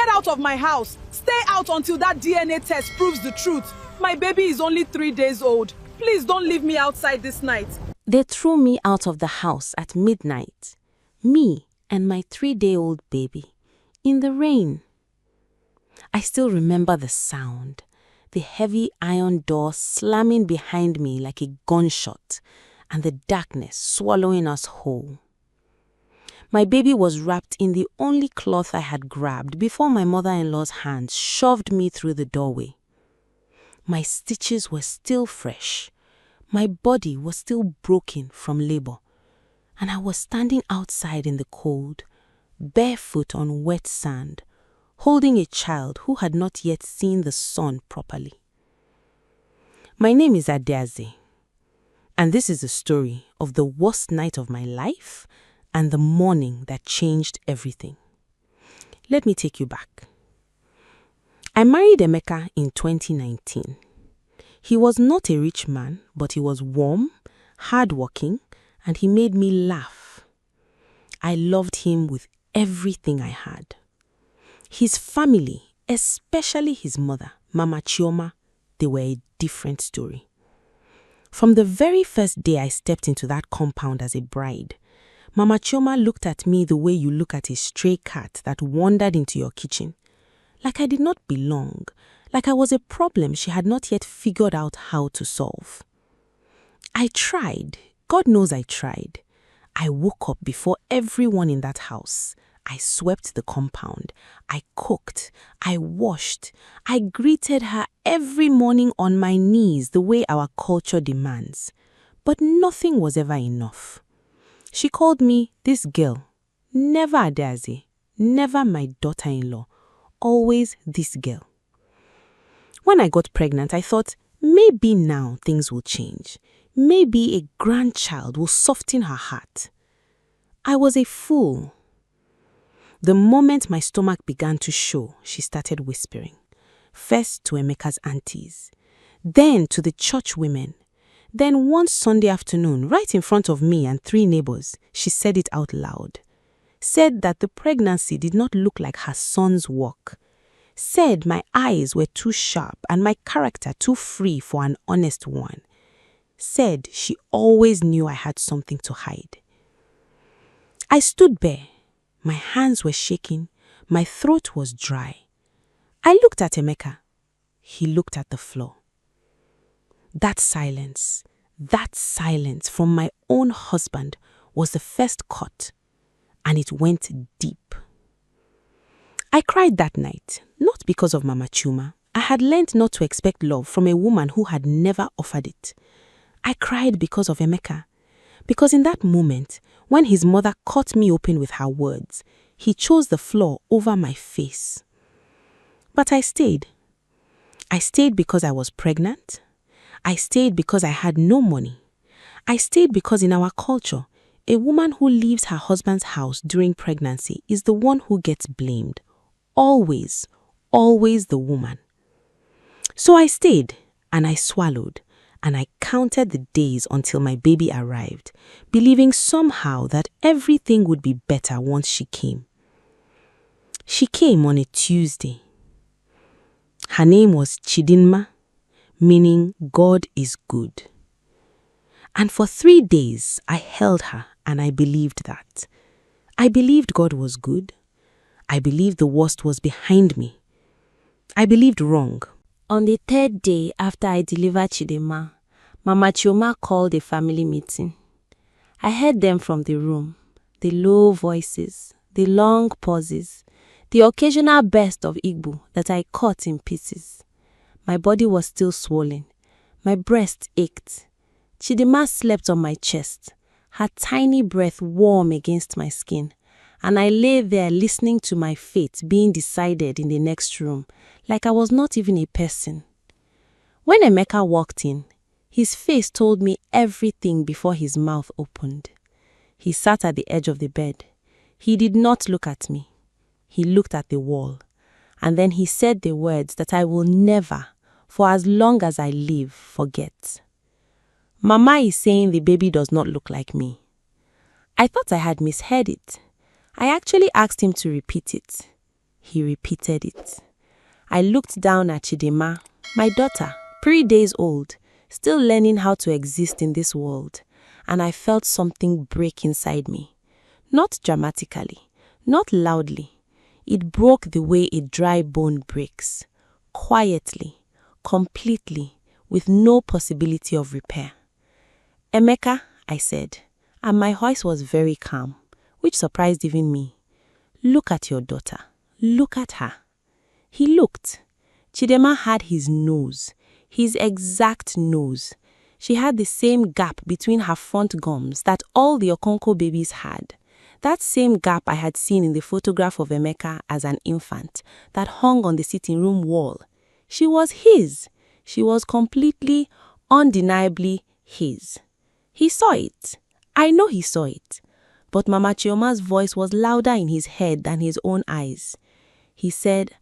Get out of my house. Stay out until that DNA test proves the truth. My baby is only 3 days old. Please don't leave me outside this night. They threw me out of the house at midnight. Me and my 3-day-old baby. In the rain. I still remember the sound. The heavy iron door slamming behind me like a gunshot, and the darkness swallowing us whole. My baby was wrapped in the only cloth I had grabbed before my mother-in-law's hands shoved me through the doorway. My stitches were still fresh. My body was still broken from labor, and I was standing outside in the cold, barefoot on wet sand, holding a child who had not yet seen the sun properly. My name is Adeaze, and this is the story of the worst night of my life and the morning that changed everything. Let me take you back. I married Emeka in 2019. He was not a rich man, but he was warm, hardworking, and he made me laugh. I loved him with everything I had. His family, especially his mother, Mama Chioma, they were a different story. From the very first day I stepped into that compound as a bride, Mama Chioma looked at me the way you look at a stray cat that wandered into your kitchen. Like I did not belong, like I was a problem she had not yet figured out how to solve. I tried. God knows I tried. I woke up before everyone in that house. I swept the compound. I cooked. I washed. I greeted her every morning on my knees the way our culture demands. But nothing was ever enough. She called me this girl. Never Adeaze. Never my daughter-in-law. Always this girl. When I got pregnant, I thought, maybe now things will change. Maybe a grandchild will soften her heart. I was a fool. The moment my stomach began to show, she started whispering. First to Emeka's aunties, then to the church women. Then one Sunday afternoon, right in front of me and 3 neighbors, she said it out loud. Said that the pregnancy did not look like her son's work. Said my eyes were too sharp and my character too free for an honest one. Said she always knew I had something to hide. I stood bare. My hands were shaking. My throat was dry. I looked at Emeka. He looked at the floor. That silence from my own husband was the first cut, and it went deep. I cried that night, not because of Mama Chioma. I had learned not to expect love from a woman who had never offered it. I cried because of Emeka. Because in that moment, when his mother cut me open with her words, he chose the floor over my face. But I stayed. I stayed because I was pregnant. I stayed because I had no money. I stayed because in our culture, a woman who leaves her husband's house during pregnancy is the one who gets blamed. Always, always the woman. So I stayed and I swallowed and I counted the days until my baby arrived, believing somehow that everything would be better once she came. She came on a Tuesday. Her name was Chidinma, meaning God is good. And for 3 days, I held her and I believed that. I believed God was good. I believed the worst was behind me. I believed wrong. On the 3rd day after I delivered Chidinma, Mama Chioma called a family meeting. I heard them from the room, the low voices, the long pauses, the occasional burst of Igbo that I cut in pieces. My body was still swollen. My breast ached. Chidinma slept on my chest, her tiny breath warm against my skin, and I lay there listening to my fate being decided in the next room, like I was not even a person. When Emeka walked in, his face told me everything before his mouth opened. He sat at the edge of the bed. He did not look at me. He looked at the wall, and then he said the words that I will never, for as long as I live, forget. Mama is saying the baby does not look like me. I thought I had misheard it. I actually asked him to repeat it. He repeated it. I looked down at Chidema, my daughter, 3 days old, still learning how to exist in this world, and I felt something break inside me. Not dramatically, not loudly. It broke the way a dry bone breaks, quietly, completely, with no possibility of repair. Emeka, I said, and my voice was very calm, which surprised even me. Look at your daughter. Look at her. He looked. Chidema had his nose, his exact nose. She had the same gap between her front gums that all the Okonko babies had. That same gap I had seen in the photograph of Emeka as an infant that hung on the sitting room wall. She was his. She was completely, undeniably his. He saw it. I know he saw it. But Mama Chioma's voice was louder in his head than his own eyes. He said,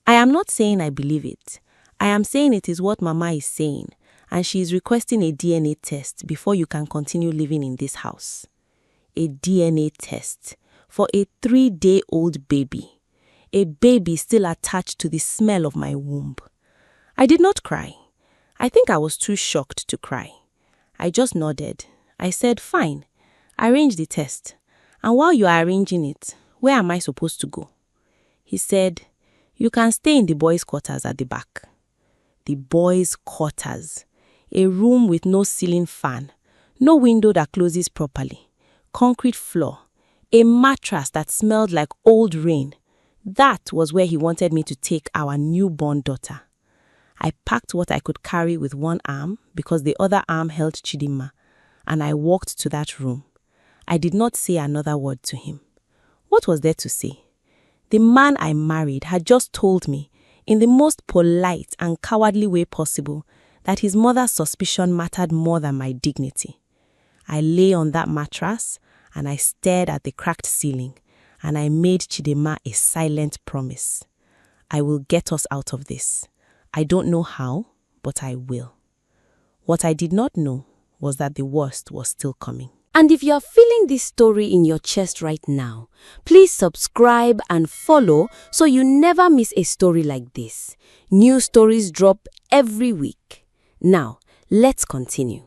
I am not saying I believe it. I am saying it is what Mama is saying, and she is requesting a DNA test before you can continue living in this house. A DNA test for a 3-day-old baby. A baby still attached to the smell of my womb. I did not cry. I think I was too shocked to cry. I just nodded. I said, fine, arrange the test. And while you are arranging it, where am I supposed to go? He said, you can stay in the boys' quarters at the back. The boys' quarters. A room with no ceiling fan, no window that closes properly, concrete floor, a mattress that smelled like old rain. That was where he wanted me to take our newborn daughter. I packed what I could carry with one arm because the other arm held Chidima, and I walked to that room. I did not say another word to him. What was there to say? The man I married had just told me, in the most polite and cowardly way possible, that his mother's suspicion mattered more than my dignity. I lay on that mattress and I stared at the cracked ceiling, and I made Chidema a silent promise. I will get us out of this. I don't know how, but I will. What I did not know was that the worst was still coming. And if you are feeling this story in your chest right now, please subscribe and follow so you never miss a story like this. New stories drop every week. Now, let's continue.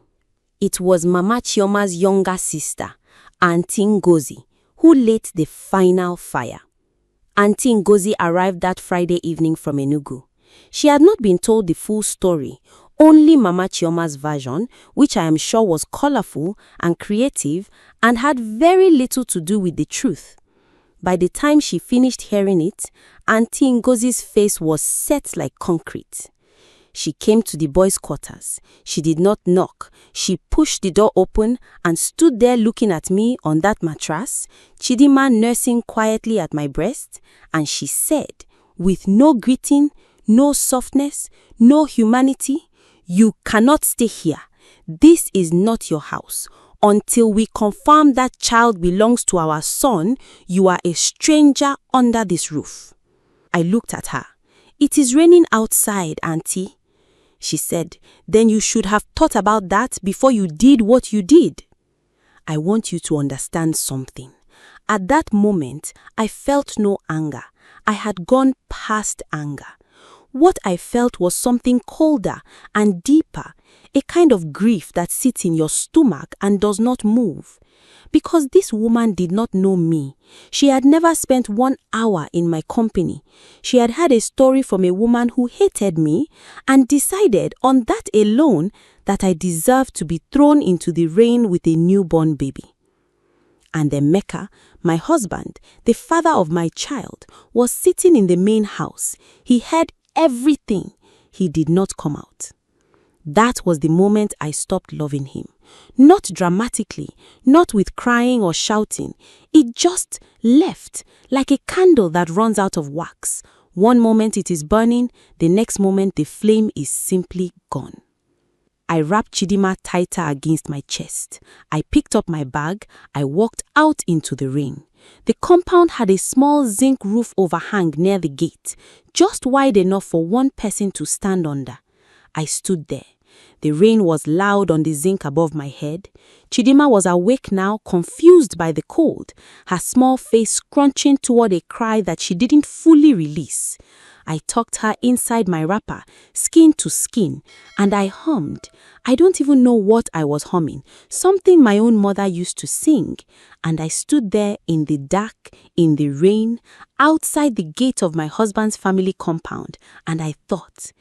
It was Mama Chioma's younger sister, Auntie Ngozi, who lit the final fire. Auntie Ngozi arrived that Friday evening from Enugu. She had not been told the full story, only Mama Chioma's version, which I am sure was colorful and creative and had very little to do with the truth. By the time she finished hearing it, Auntie Ngozi's face was set like concrete. She came to the boys' quarters. She did not knock. She pushed the door open and stood there looking at me on that mattress, Chidima nursing quietly at my breast, and she said, with no greeting, no softness, no humanity, "You cannot stay here. This is not your house. Until we confirm that child belongs to our son, you are a stranger under this roof." I looked at her. "It is raining outside, Auntie." She said, "Then you should have thought about that before you did what you did." I want you to understand something. At that moment, I felt no anger. I had gone past anger. What I felt was something colder and deeper, a kind of grief that sits in your stomach and does not move. Because this woman did not know me. She had never spent 1 hour in my company. She had heard a story from a woman who hated me and decided on that alone that I deserved to be thrown into the rain with a newborn baby. And Emeka, my husband, the father of my child, was sitting in the main house. He heard everything. He did not come out. That was the moment I stopped loving him. Not dramatically, not with crying or shouting. It just left, like a candle that runs out of wax. One moment it is burning, the next moment the flame is simply gone. I wrapped Chidima tighter against my chest. I picked up my bag. I walked out into the rain. The compound had a small zinc roof overhang near the gate, just wide enough for one person to stand under. I stood there. The rain was loud on the zinc above my head. Chidima was awake now, confused by the cold, her small face scrunching toward a cry that she didn't fully release. I tucked her inside my wrapper, skin to skin, and I hummed. I don't even know what I was humming, something my own mother used to sing. And I stood there in the dark, in the rain, outside the gate of my husband's family compound, and I thought,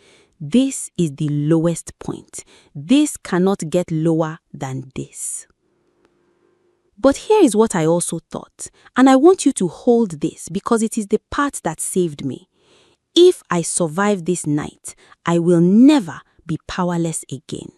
this is the lowest point. This cannot get lower than this. But here is what I also thought, and I want you to hold this because it is the part that saved me. If I survive this night, I will never be powerless again.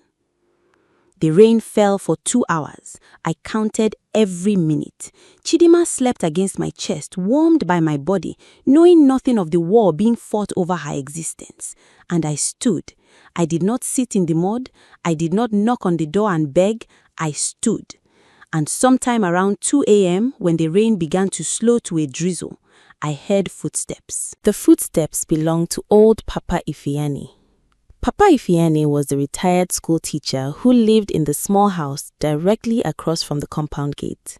The rain fell for 2 hours. I counted every minute. Chidima slept against my chest, warmed by my body, knowing nothing of the war being fought over her existence. And I stood. I did not sit in the mud. I did not knock on the door and beg. I stood. And sometime around 2 a.m., when the rain began to slow to a drizzle, I heard footsteps. The footsteps belonged to old Papa Ifeanyi. Papa Ifeanyi was the retired school teacher who lived in the small house directly across from the compound gate.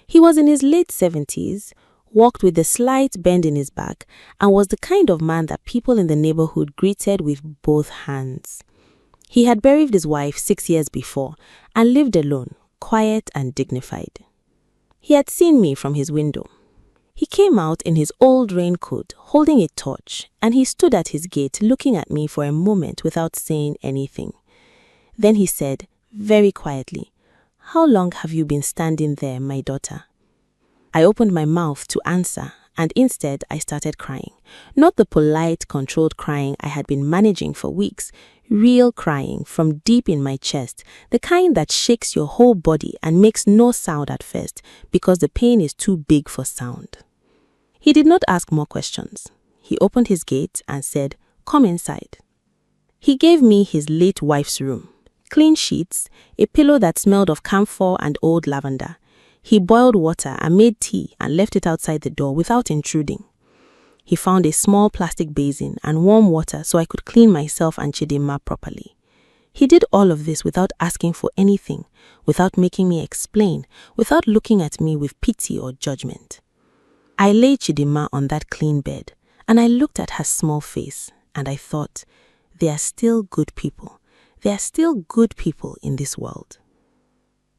He was in his late 70s, walked with a slight bend in his back, and was the kind of man that people in the neighborhood greeted with both hands. He had buried his wife 6 years before and lived alone, quiet and dignified. He had seen me from his window. He came out in his old raincoat, holding a torch, and he stood at his gate looking at me for a moment without saying anything. Then he said, very quietly, "How long have you been standing there, my daughter?" I opened my mouth to answer, and instead I started crying. Not the polite, controlled crying I had been managing for weeks, real crying from deep in my chest, the kind that shakes your whole body and makes no sound at first because the pain is too big for sound. He did not ask more questions. He opened his gate and said, "Come inside." He gave me his late wife's room. Clean sheets, a pillow that smelled of camphor and old lavender. He boiled water and made tea and left it outside the door without intruding. He found a small plastic basin and warm water so I could clean myself and Chidima properly. He did all of this without asking for anything, without making me explain, without looking at me with pity or judgment. I laid Chidima on that clean bed, and I looked at her small face, and I thought, they are still good people. There are still good people in this world.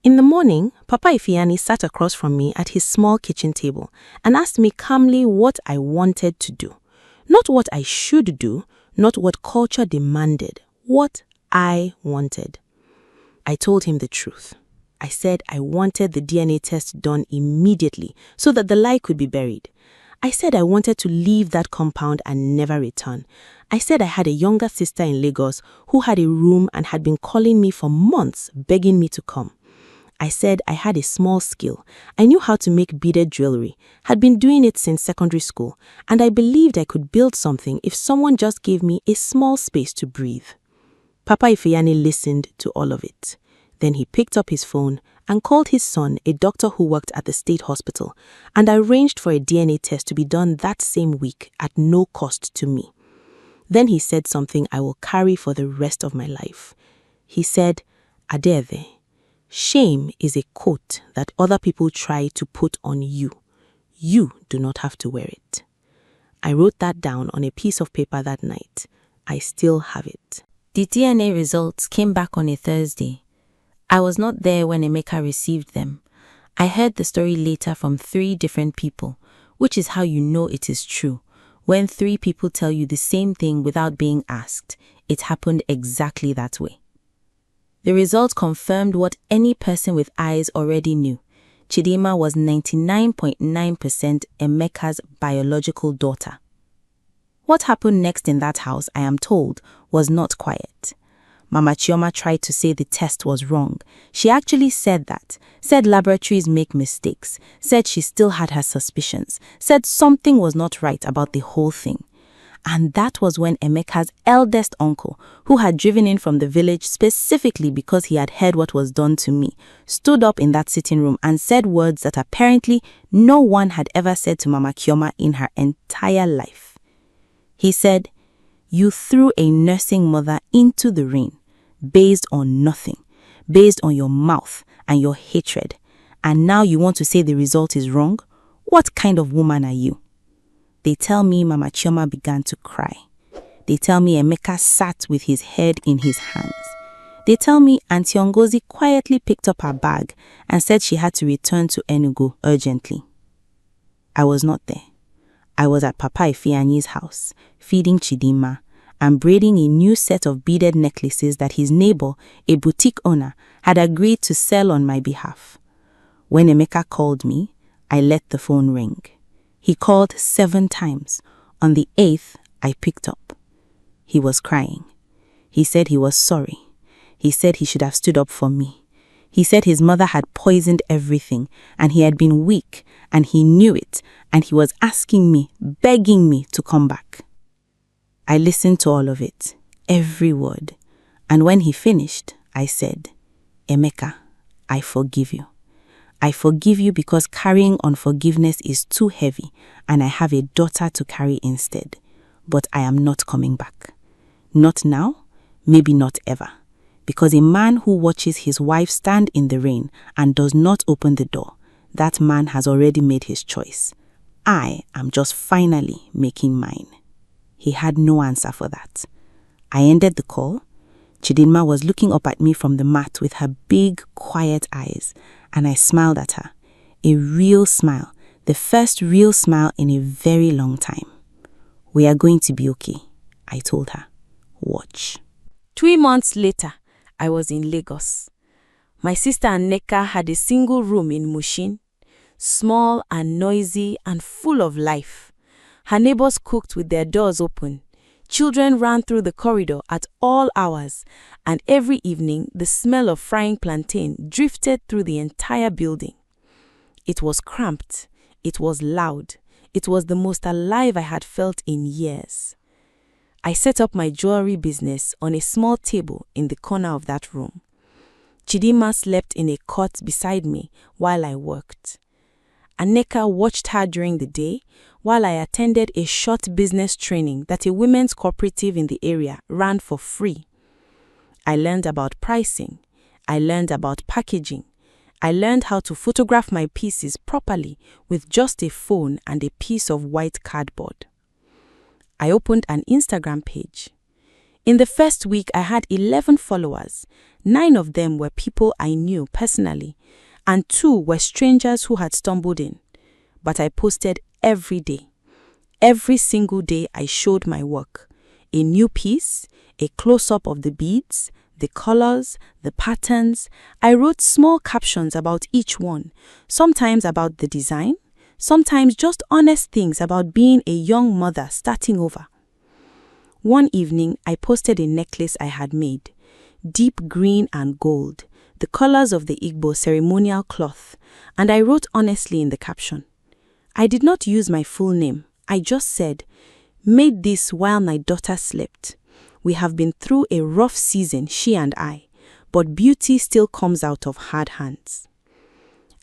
In the morning, Papa Ifeanyi sat across from me at his small kitchen table and asked me calmly what I wanted to do. Not what I should do, not what culture demanded, what I wanted. I told him the truth. I said I wanted the DNA test done immediately so that the lie could be buried. I said I wanted to leave that compound and never return. I said I had a younger sister in Lagos who had a room and had been calling me for months, begging me to come. I said I had a small skill. I knew how to make beaded jewelry, had been doing it since secondary school, and I believed I could build something if someone just gave me a small space to breathe. Papa Ifeanyi listened to all of it. Then he picked up his phone and called his son, a doctor who worked at the state hospital, and arranged for a DNA test to be done that same week at no cost to me. Then he said something I will carry for the rest of my life. He said, "Adeve, shame is a coat that other people try to put on you. You do not have to wear it." I wrote that down on a piece of paper that night. I still have it. The DNA results came back on a Thursday. I was not there when Emeka received them. I heard the story later from 3 different people, which is how you know it is true. When 3 people tell you the same thing without being asked, it happened exactly that way. The results confirmed what any person with eyes already knew. Chidima was 99.9% Emeka's biological daughter. What happened next in that house, I am told, was not quiet. Mama Chioma tried to say the test was wrong. She actually said that, said laboratories make mistakes, said she still had her suspicions, said something was not right about the whole thing. And that was when Emeka's eldest uncle, who had driven in from the village specifically because he had heard what was done to me, stood up in that sitting room and said words that apparently no one had ever said to Mama Chioma in her entire life. He said, "You threw a nursing mother into the rain. based on nothing, based on your mouth and your hatred, and now you want to say the result is wrong? What kind of woman are you? They tell me Mama Chioma began to cry. They tell me Emeka sat with his head in his hands. They tell me Auntie Ngozi quietly picked up her bag and said she had to return to Enugu urgently. I was not there. I was at Papa Ifeanyi's house, feeding Chidinma and braiding a new set of beaded necklaces that his neighbor, a boutique owner, had agreed to sell on my behalf. When Emeka called me, I let the phone ring. He called 7 times. On the 8th, I picked up. He was crying. He said he was sorry. He said he should have stood up for me. He said his mother had poisoned everything and he had been weak and he knew it and he was asking me, begging me to come back. I listened to all of it, every word. And when he finished, I said, Emeka, I forgive you. I forgive you because carrying unforgiveness is too heavy and I have a daughter to carry instead. But I am not coming back. Not now, maybe not ever. Because a man who watches his wife stand in the rain and does not open the door, that man has already made his choice. I am just finally making mine. He had no answer for that. I ended the call. Chidinma was looking up at me from the mat with her big, quiet eyes, and I smiled at her. A real smile, the first real smile in a very long time. We are going to be okay, I told her. Watch. 3 months later, I was in Lagos. My sister Anneka had a single room in Mushin, small and noisy and full of life. Her neighbors cooked with their doors open. Children ran through the corridor at all hours, and every evening the smell of frying plantain drifted through the entire building. It was cramped. It was loud. It was the most alive I had felt in years. I set up my jewelry business on a small table in the corner of that room. Chidinma slept in a cot beside me while I worked. Anneka watched her during the day while I attended a short business training that a women's cooperative in the area ran for free. I learned about pricing. I learned about packaging. I learned how to photograph my pieces properly with just a phone and a piece of white cardboard. I opened an Instagram page. In the first week, I had 11 followers. 9 of them were people I knew personally, and 2 were strangers who had stumbled in. But I posted every day. Every single day I showed my work. A new piece, a close-up of the beads, the colors, the patterns. I wrote small captions about each one, sometimes about the design, sometimes just honest things about being a young mother starting over. One evening, I posted a necklace I had made, deep green and gold, the colors of the Igbo ceremonial cloth, and I wrote honestly in the caption. I did not use my full name. I just said, made this while my daughter slept. We have been through a rough season, she and I, but beauty still comes out of hard hands.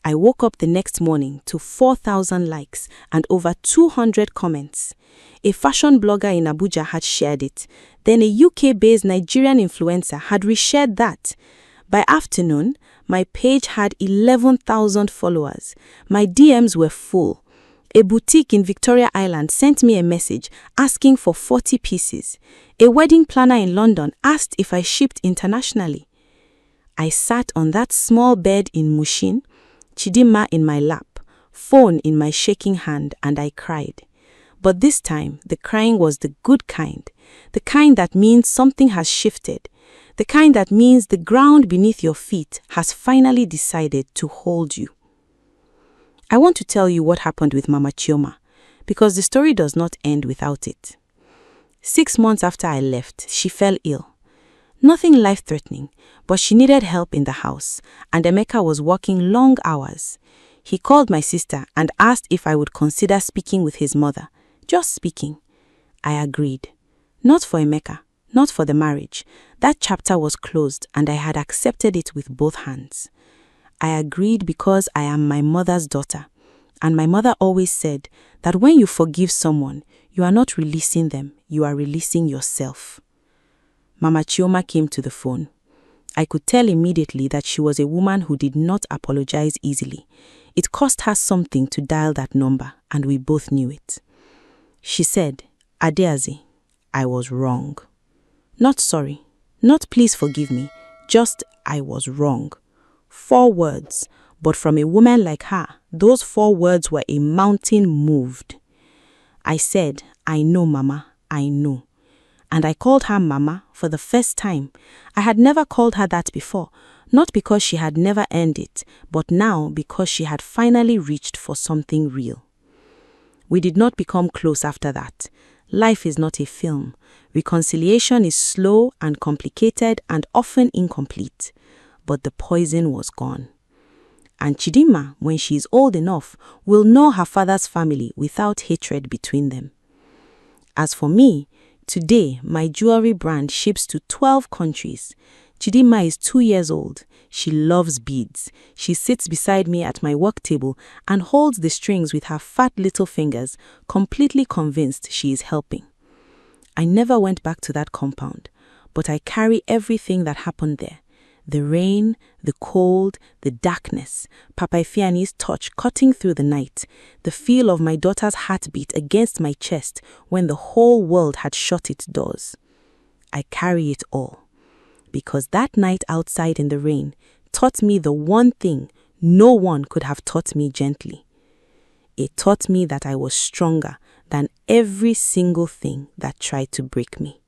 I woke up the next morning to 4,000 likes and over 200 comments. A fashion blogger in Abuja had shared it. Then a UK-based Nigerian influencer had reshared that. By afternoon, my page had 11,000 followers. My DMs were full. A boutique in Victoria Island sent me a message asking for 40 pieces. A wedding planner in London asked if I shipped internationally. I sat on that small bed in Mushin, Chidinma in my lap, phone in my shaking hand, and I cried. But this time, the crying was the good kind, the kind that means something has shifted, the kind that means the ground beneath your feet has finally decided to hold you. I want to tell you what happened with Mama Chioma, because the story does not end without it. 6 months after I left, she fell ill. Nothing life-threatening, but she needed help in the house, and Emeka was working long hours. He called my sister and asked if I would consider speaking with his mother. Just speaking. I agreed. Not for Emeka, not for the marriage. That chapter was closed, and I had accepted it with both hands. I agreed because I am my mother's daughter, and my mother always said that when you forgive someone, you are not releasing them, you are releasing yourself. Mama Chioma came to the phone. I could tell immediately that she was a woman who did not apologize easily. It cost her something to dial that number, and we both knew it. She said, "Adeazi, I was wrong. Not sorry, not please forgive me, just I was wrong." 4 words, but from a woman like her, those 4 words were a mountain moved. I said, "I know, Mama, I know." And I called her Mama for the first time. I had never called her that before, not because she had never earned it, but now because she had finally reached for something real. We did not become close after that. Life is not a film. Reconciliation is slow and complicated and often incomplete. But the poison was gone. And Chidinma, when she is old enough, will know her father's family without hatred between them. As for me, today my jewelry brand ships to 12 countries. Chidinma is 2 years old. She loves beads. She sits beside me at my work table and holds the strings with her fat little fingers, completely convinced she is helping. I never went back to that compound, but I carry everything that happened there. The rain, the cold, the darkness, Papa Ifeanyi's touch cutting through the night, the feel of my daughter's heartbeat against my chest when the whole world had shut its doors. I carry it all. Because that night outside in the rain taught me the one thing no one could have taught me gently. It taught me that I was stronger than every single thing that tried to break me.